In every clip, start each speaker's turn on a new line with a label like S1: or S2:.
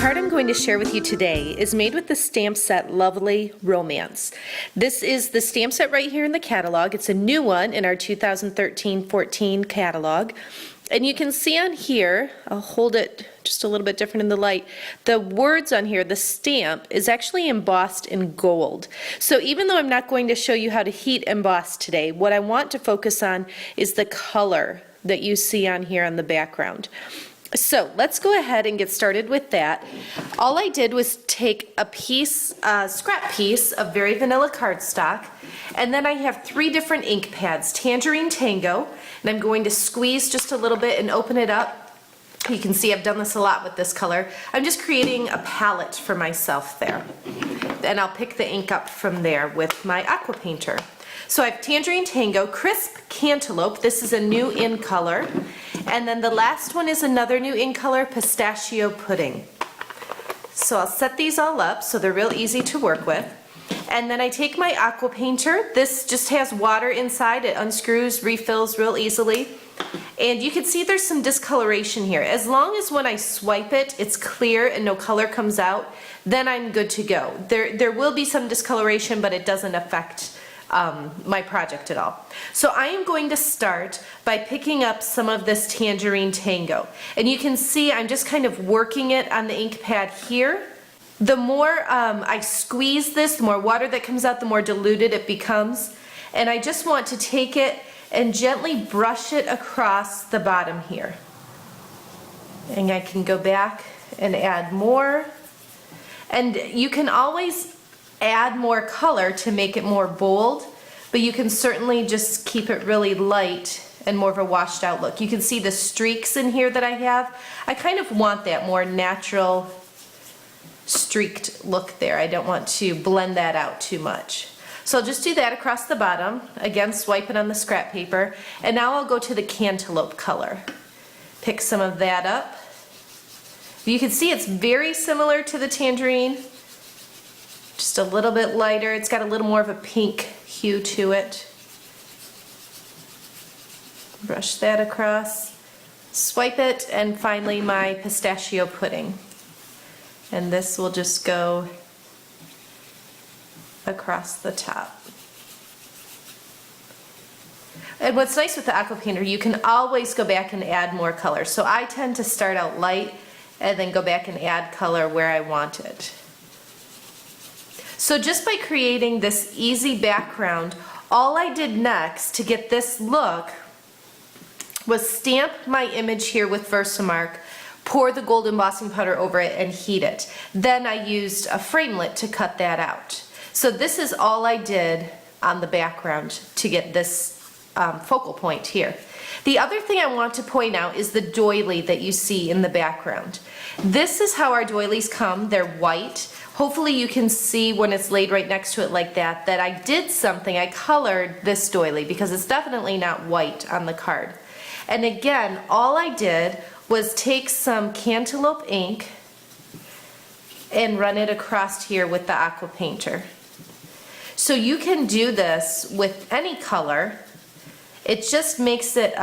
S1: card I'm going to share with you today is made with the stamp set Lovely Romance. This is the stamp set right here in the catalog. It's a new one in our 2013-14 catalog. And you can see on here, I'll hold it just a little bit different in the light, the words on here, the stamp, is actually embossed in gold. So even though I'm not going to show you how to heat emboss today, what I want to focus on is the color that you see on here on the background. So let's go ahead and get started with that. All I did was take a piece, scrap piece of Very Vanilla cardstock, and then I have 3 different ink pads, Tangerine Tango, and I'm going to squeeze just a little bit and open it up. You can see I've done this a lot with this color. I'm just creating a palette for myself there. And I'll pick the ink up from there with my aqua painter. So I have Tangerine Tango, Crisp Cantaloupe, this is a new in color, and then the last one is another new in color, Pistachio Pudding. So I'll set these all up so they're real easy to work with. And then I take my aqua painter, this just has water inside, it unscrews, refills real easily. And you can see there's some discoloration here. As long as when I swipe it, it's clear and no color comes out, then I'm good to go. There will be some discoloration, but it doesn't affect my project at all. So I am going to start by picking up some of this Tangerine Tango. And you can see I'm just kind of working it on the ink pad here. The more I squeeze this, the more water that comes out, the more diluted it becomes. And I just want to take it and gently brush it across the bottom here. And I can go back and add more. And you can always add more color to make it more bold, but you can certainly just keep it really light and more of a washed out look. You can see the streaks in here that I have. I kind of want that more natural streaked look there. I don't want to blend that out too much. So I'll just do that across the bottom. Again, swipe it on the scrap paper. And now I'll go to the cantaloupe color. Pick some of that up. You can see it's very similar to the tangerine. Just a little bit lighter. It's got a little more of a pink hue to it. Brush that across. Swipe it, and finally my pistachio pudding. And this will just go across the top. And what's nice with the aqua painter, you can always go back and add more color. So I tend to start out light and then go back and add color where I want it. So just by creating this easy background, all I did next to get this look was stamp my image here with Versamark, pour the gold embossing powder over it, and heat it. Then I used a framelit to cut that out. So this is all I did on the background to get this focal point here. The other thing I want to point out is the doily that you see in the background. This is how our doilies come. They're white. Hopefully you can see when it's laid right next to it like that, that I did something. I colored this doily because it's definitely not white on the card. And again, all I did was take some cantaloupe ink and run it across here with the aqua painter. So you can do this with any color. It just makes it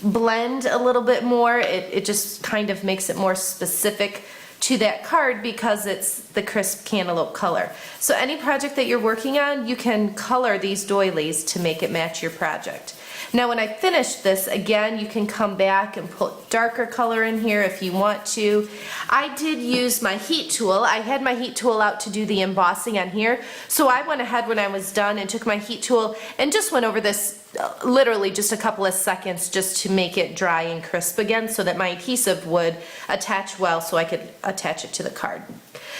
S1: blend a little bit more. It just kind of makes it more specific to that card because it's the crisp cantaloupe color. So any project that you're working on, you can color these doilies to make it match your project. Now when I finish this, again, you can come back and put darker color in here if you want to. I did use my heat tool. I had my heat tool out to do the embossing on here, so I went ahead when I was done and took my heat tool and just went over this literally just a couple of seconds just to make it dry and crisp again so that my adhesive would attach well so I could attach it to the card.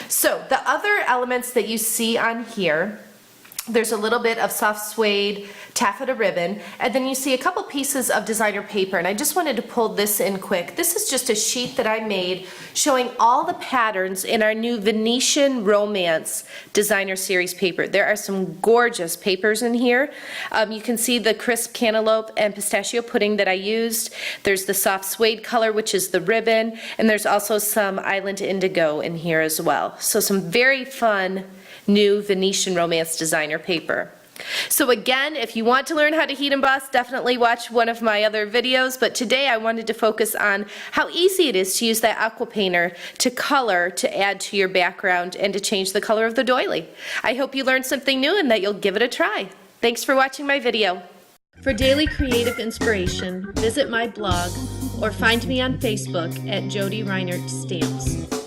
S1: So the other elements that you see on here, there's a little bit of soft suede taffeta ribbon, and then you see a couple pieces of designer paper, and I just wanted to pull this in quick. This is just a sheet that I made showing all the patterns in our new Venetian Romance Designer Series paper. There are some gorgeous papers in here. You can see the crisp cantaloupe and pistachio pudding that I used. There's the soft suede color, which is the ribbon, and there's also some Island Indigo in here as well. So some very fun new Venetian Romance Designer paper. So again, if you want to learn how to heat emboss, definitely watch one of my other videos, but today I wanted to focus on how easy it is to use that aqua painter to color, to add to your background, and to change the color of the doily. I hope you learned something new and that you'll give it a try. Thanks for watching my video. For daily creative inspiration, visit my blog or find me on Facebook at Jody Reinert Stamps.